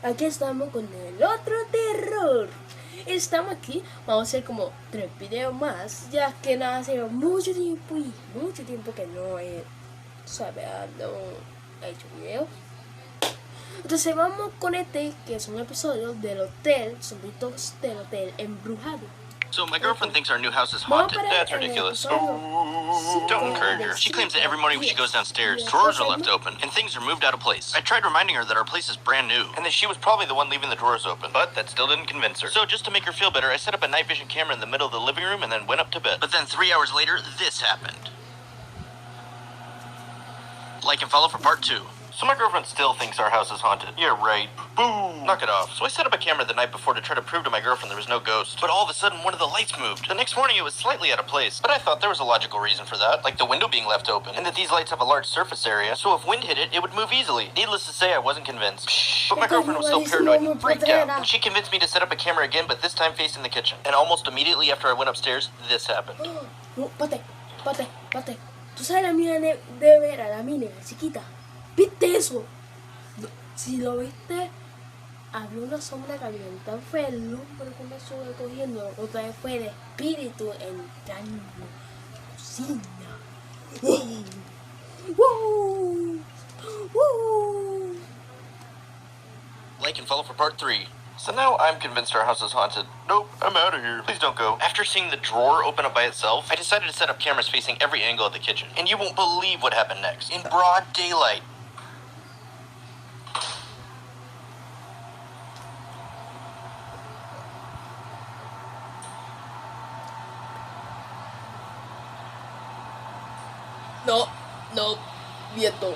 Aquí estamos con el otro terror. Estamos aquí, vamos a hacer como 3 videos más, ya que nada, hace mucho tiempo que no he hecho videos. Entonces vamos con este, que es un episodio del hotel, zombitos del hotel embrujado. So my girlfriend thinks our new house is haunted. That's ridiculous. Don't encourage her. She claims that every morning when she goes downstairs, drawers are left open and things are moved out of place. I tried reminding her that our place is brand new and that she was probably the one leaving the drawers open, but that still didn't convince her. So just to make her feel better, I set up a night vision camera in the middle of the living room and then went up to bed. But then 3 hours later, this happened. Like and follow for part 2. So my girlfriend still thinks our house is haunted. Yeah, right. Boom! Knock it off. So I set up a camera the night before to try to prove to my girlfriend there was no ghost. But all of a sudden, one of the lights moved. The next morning, it was slightly out of place. But I thought there was a logical reason for that, like the window being left open, and that these lights have a large surface area, so if wind hit it, it would move easily. Needless to say, I wasn't convinced. But my girlfriend was still paranoid and freaked out. And she convinced me to set up a camera again, but this time facing the kitchen. And almost immediately after I went upstairs, this happened. No, pate. Tú sabes la mía de Vera, la mía chiquita. ¿Viste eso? Si lo viste, había una sombra caminante fue el hombre que me estuve cogiendo. Otra vez fue el espíritu entrando a la cocina. ¡Wow! ¡Wow! Like and follow for part 3. So now I'm convinced our house is haunted. Nope, I'm out of here. Please don't go. After seeing the drawer open up by itself, I decided to set up cameras facing every angle of the kitchen. And you won't believe what happened next. In broad daylight. No, viento.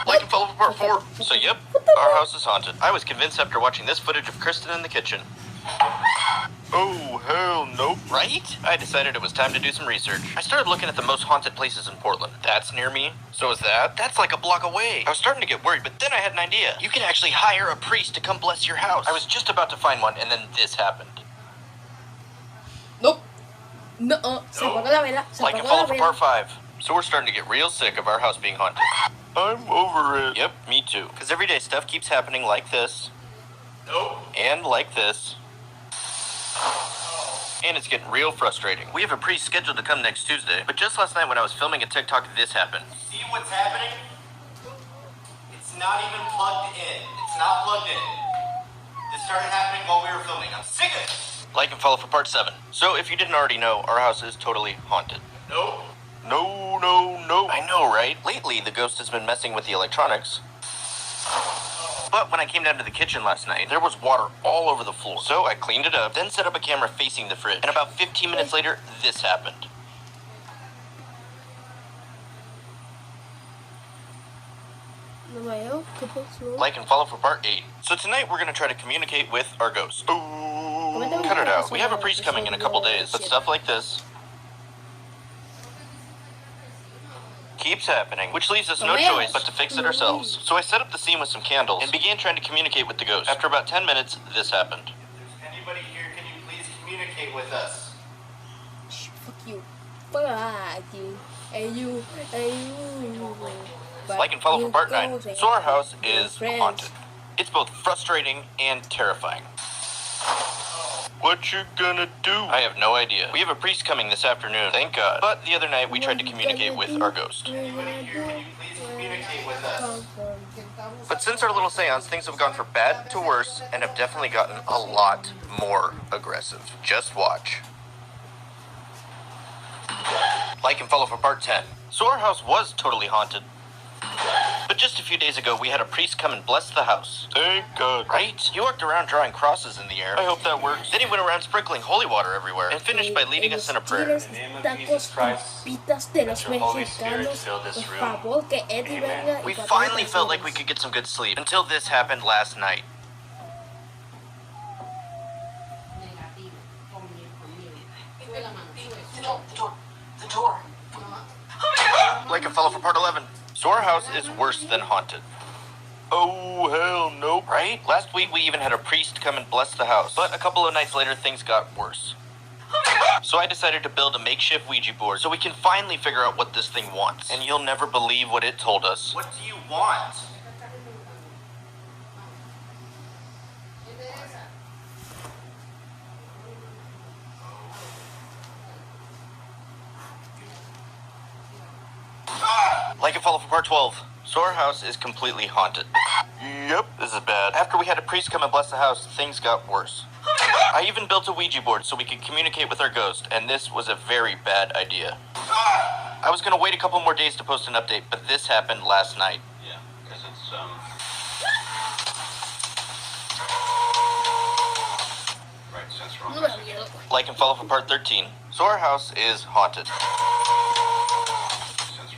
Like and follow for part 4. So yep, our house is haunted. I was convinced after watching this footage of Kristen in the kitchen. Oh, hell nope. Right? I decided it was time to do some research. I started looking at the most haunted places in Portland. That's near me. So is that? That's like a block away. I was starting to get worried, but then I had an idea. You can actually hire a priest to come bless your house. I was just about to find one, and then this happened. Nope. No, se apagó la vela. Like and follow for part 5. So we're starting to get real sick of our house being haunted. I'm over it. Yep, me too. Because every day stuff keeps happening like this. Nope. And like this. And it's getting real frustrating. We have a priest scheduled to come next Tuesday, but just last night when I was filming a TikTok, this happened. See what's happening? It's not even plugged in. It's not plugged in. This started happening while we were filming. I'm sick of it. Like and follow for part 7. So if you didn't already know, our house is totally haunted. Nope. No. I know, right? Lately, the ghost has been messing with the electronics. But when I came down to the kitchen last night, there was water all over the floor. So I cleaned it up, then set up a camera facing the fridge. And about 15 minutes later, this happened. Like and follow for part 8. So tonight we're going to try to communicate with our ghost. Ooh, cut it out. We have a priest coming in a couple days, but stuff like this keeps happening, which leaves us no choice but to fix it ourselves. So I set up the scene with some candles and began trying to communicate with the ghost. After about 10 minutes, this happened. If there's anybody here, can you please communicate with us? Fuck you. Like and follow for part 9. So our house is haunted. It's both frustrating and terrifying. What you gonna do? I have no idea. We have a priest coming this afternoon, thank God. But the other night we tried to communicate with our ghost. Anybody here, can you please communicate with us? But since our little seance, things have gone from bad to worse and have definitely gotten a lot more aggressive. Just watch. Like and follow for part 10. So our house was totally haunted. But just a few days ago, we had a priest come and bless the house. Thank God. Right? He walked around drawing crosses in the air. I hope that works. Then he went around sprinkling holy water everywhere and finished by leading us in a prayer. In the name of Jesus Christ, let your Holy Spirit fill this room. Amen. We finally felt like we could get some good sleep until this happened last night. The door. Like and follow for part 11. So our house is worse than haunted. Oh, hell no. Right? Last week we even had a priest come and bless the house. But a couple of nights later, things got worse. So I decided to build a makeshift Ouija board so we can finally figure out what this thing wants. And you'll never believe what it told us. What do you want? Like and follow for part 12. So our house is completely haunted. Yep, this is bad. After we had a priest come and bless the house, things got worse. I even built a Ouija board so we could communicate with our ghost, and this was a very bad idea. I was gonna wait a couple more days to post an update, but this happened last night. Yeah, because it's, right, sense wrong. Like and follow for part 13. So our house is haunted. Sense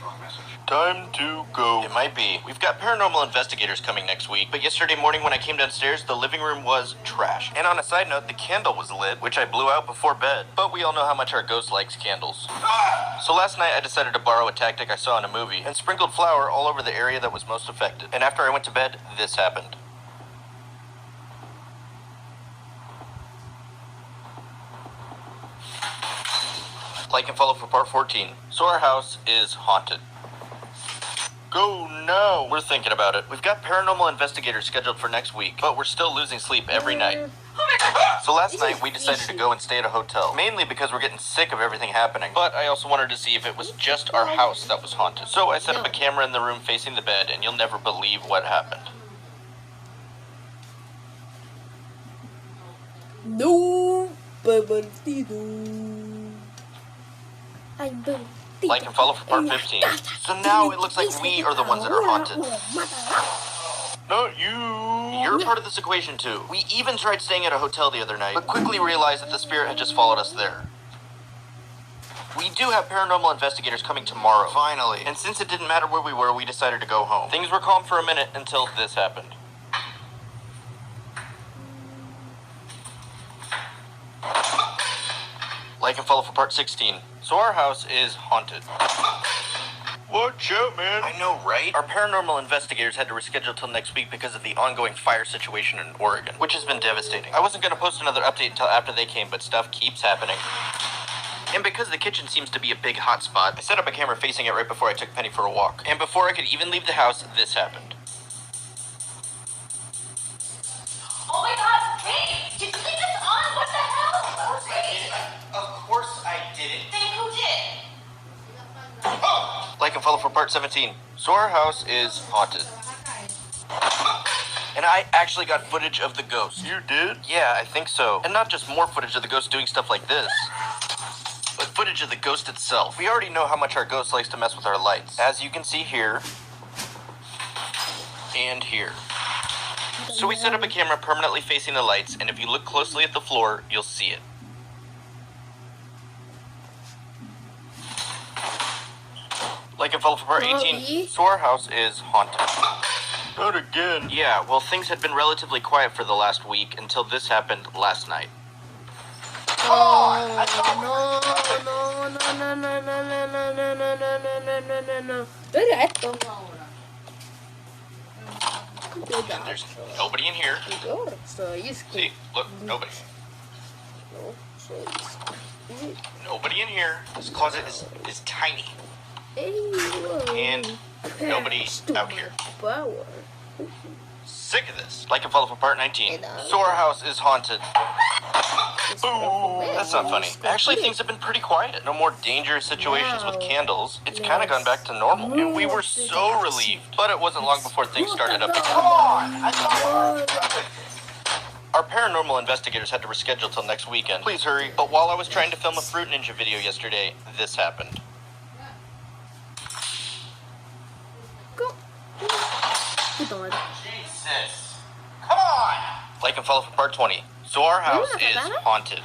wrong message. Time to go. It might be. We've got paranormal investigators coming next week, but yesterday morning when I came downstairs, the living room was trash. And on a side note, the candle was lit, which I blew out before bed. But we all know how much our ghost likes candles. So last night I decided to borrow a tactic I saw in a movie and sprinkled flour all over the area that was most affected. And after I went to bed, this happened. Like and follow for part 14. So our house is haunted. Go now! We're thinking about it. We've got paranormal investigators scheduled for next week, but we're still losing sleep every night. So last night we decided to go and stay at a hotel, mainly because we're getting sick of everything happening. But I also wanted to see if it was just our house that was haunted. So I set up a camera in the room facing the bed, and you'll never believe what happened. No, pervertido. I'm pervertido. Like and follow for part 15. So now it looks like we are the ones that are haunted. Not you. You're part of this equation too. We even tried staying at a hotel the other night, but quickly realized that the spirit had just followed us there. We do have paranormal investigators coming tomorrow, finally. And since it didn't matter where we were, we decided to go home. Things were calm for a minute until this happened. Like and follow for part 16. So our house is haunted. Watch out, man. I know, right? Our paranormal investigators had to reschedule till next week because of the ongoing fire situation in Oregon, which has been devastating. I wasn't going to post another update until after they came, but stuff keeps happening. And because the kitchen seems to be a big hot spot, I set up a camera facing it right before I took Penny for a walk. And before I could even leave the house, this happened. Oh my god, hey! Did you leave this on? What the hell? Of course I didn't. Then who did? Like and follow for part 17. So our house is haunted. And I actually got footage of the ghost. You did? Yeah, I think so. And not just more footage of the ghost doing stuff like this, but footage of the ghost itself. We already know how much our ghost likes to mess with our lights, as you can see here and here. So we set up a camera permanently facing the lights, and if you look closely at the floor, you'll see it. Like and follow for part 18. So our house is haunted. Not again. Yeah, well, things had been relatively quiet for the last week until this happened last night. No. Esto. And there's nobody in here. See, look, nobody. Nobody in here. This closet is tiny. And nobody out here. Sick of this. Like and follow for part 19. So our house is haunted. Boo! That's not funny. Actually, things have been pretty quiet. No more dangerous situations with candles. It's kind of gone back to normal. And we were so relieved. But it wasn't long before things started up again. Come on! I thought Our paranormal investigators had to reschedule till next weekend. Please hurry. But while I was trying to film a Fruit Ninja video yesterday, this happened. Jesus. Come on! Like and follow for part 20. So our house is haunted.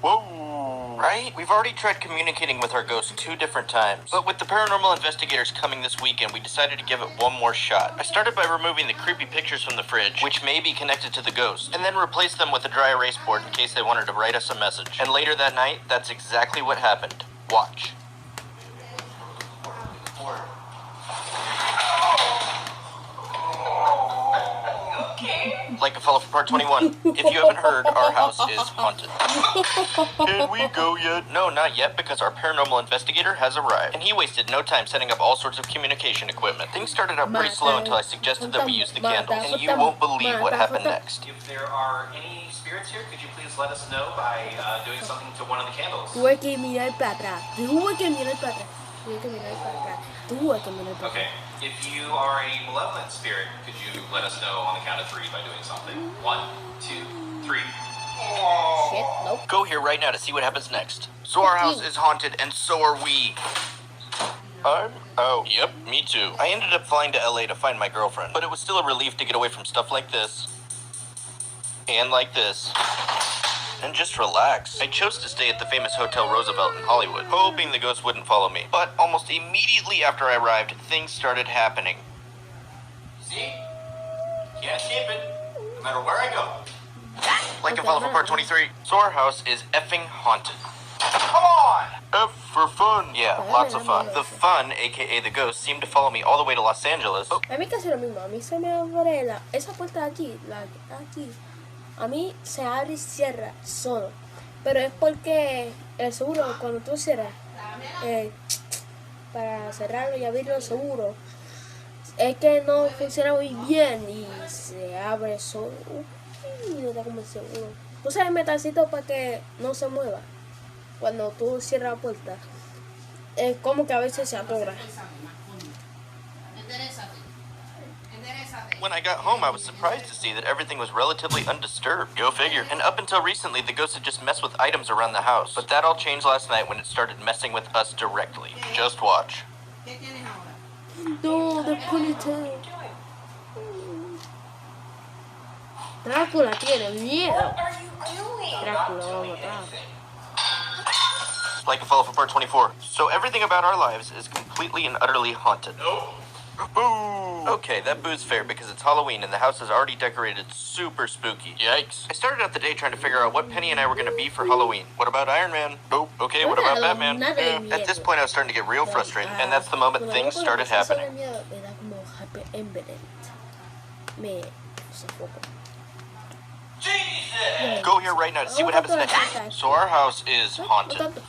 Whoa. Right? We've already tried communicating with our ghost 2 different times. But with the paranormal investigators coming this weekend, we decided to give it one more shot. I started by removing the creepy pictures from the fridge, which may be connected to the ghost, and then replaced them with a dry erase board in case they wanted to write us a message. And later that night, that's exactly what happened. Watch. Like and follow for part 21. If you haven't heard, our house is haunted. Can we go yet? No, not yet, because our paranormal investigator has arrived. And he wasted no time setting up all sorts of communication equipment. Things started out pretty slow until I suggested that we use the candles. And you won't believe what happened next. If there are any spirits here, could you please let us know by doing something to one of the candles? Tuve que mirar para atrás. Tuve que mirar para atrás. Tienes que mirar para acá. Tú hay que mirar para acá. Okay. If you are a malevolent spirit, could you let us know on the count of 3 by doing something? 1, 2, 3. Shit, nope. Go here right now to see what happens next. So our house is haunted, and so are we. Oh, yep, me too. I ended up flying to LA to find my girlfriend, but it was still a relief to get away from stuff like this. And like this. And just relax. I chose to stay at the famous Hotel Roosevelt in Hollywood, hoping the ghost wouldn't follow me. But almost immediately after I arrived, things started happening. See? Can't escape it. No matter where I go. Like and follow for part 23. So our house is effing haunted. Come on! F for fun. Yeah, lots of fun. The fun, aka the ghost, seemed to follow me all the way to Los Angeles. A mí casi lo mismo. A mí se me abre esa puerta de allí, aquí. A mí se abre y cierra solo. Pero es porque el seguro, cuando tú cierras, para cerrarlo y abrirlo el seguro, es que no funciona muy bien y se abre solo. No está como el seguro. Tú sabes el metalcito para que no se mueva. Cuando tú cierras la puerta, es como que a veces se atora. When I got home, I was surprised to see that everything was relatively undisturbed. Go figure. And up until recently, the ghost had just messed with items around the house. But that all changed last night when it started messing with us directly. Just watch. No, the ponytail. Drácula tiene miedo. What are you doing? Drácula va a matar. Like and follow for part 24. So everything about our lives is completely and utterly haunted. Nope. Boo! Okay, that boo's fair because it's Halloween and the house is already decorated super spooky. Yikes. I started out the day trying to figure out what Penny and I were going to be for Halloween. What about Iron Man? Nope. Okay, what about Batman? At this point, I was starting to get real frustrated, and that's the moment things started happening. Me da como happy embedded. Me sofoco. Jesus! Go here right now to see what happens next. So our house is No haunted. tanto.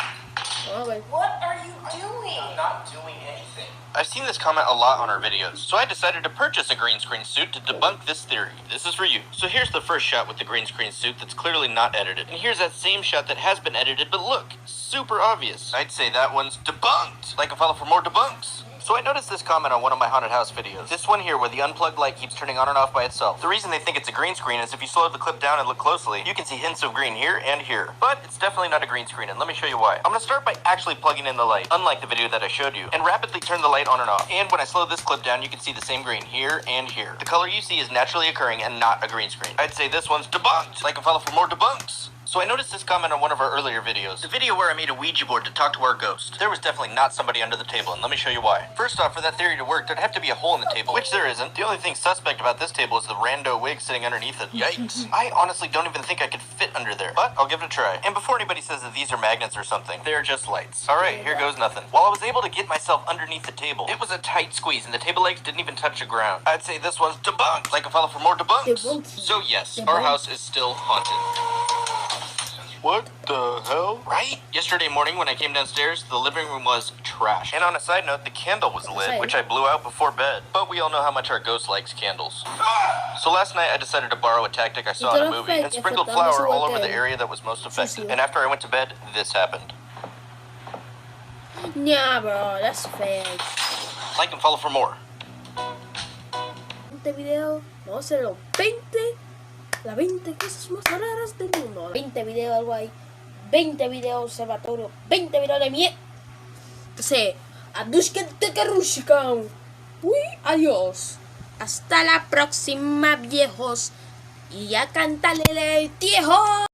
Vamos a ver. What are you doing? I'm not doing anything. I've seen this comment a lot on our videos, so I decided to purchase a green screen suit to debunk this theory. This is for you. So here's the first shot with the green screen suit that's clearly not edited. And here's that same shot that has been edited, but look, super obvious. I'd say that one's debunked. Like and follow for more debunks. So I noticed this comment on one of my haunted house videos. This one here where the unplugged light keeps turning on and off by itself. The reason they think it's a green screen is if you slow the clip down and look closely, you can see hints of green here and here. But it's definitely not a green screen, and let me show you why. I'm gonna start by actually plugging in the light, unlike the video that I showed you, and rapidly turn the light on and off. And when I slow this clip down, you can see the same green here and here. The color you see is naturally occurring and not a green screen. I'd say this one's debunked. Like and follow for more debunks. So I noticed this comment on one of our earlier videos. The video where I made a Ouija board to talk to our ghost. There was definitely not somebody under the table, and let me show you why. First off, for that theory to work, there'd have to be a hole in the table, which there isn't. The only thing suspect about this table is the rando wig sitting underneath it. Yikes. I honestly don't even think I could fit under there, but I'll give it a try. And before anybody says that these are magnets or something, they're just lights. Alright, here goes nothing. While I was able to get myself underneath the table, it was a tight squeeze, and the table legs didn't even touch the ground. I'd say this one's debunked. Like and follow for more debunks. So yes, our house is still haunted. What the hell? Right? Yesterday morning when I came downstairs, the living room was trash. And on a side note, the candle was lit, which I blew out before bed. But we all know how much our ghost likes candles. So last night I decided to borrow a tactic I saw in a movie and sprinkled flour all over the area that was most affected. And after I went to bed, this happened. Nah, bro, that's fake. Like and follow for more. Este video, vamos a hacer los 20, las 20 cosas más raras del mundo. 20 videos, algo ahí. 20 videos observatorio, 20 videos de mierda. Entonces, adushkan. Uy, adiós. Hasta la próxima, viejos. Y a cantarle el viejo.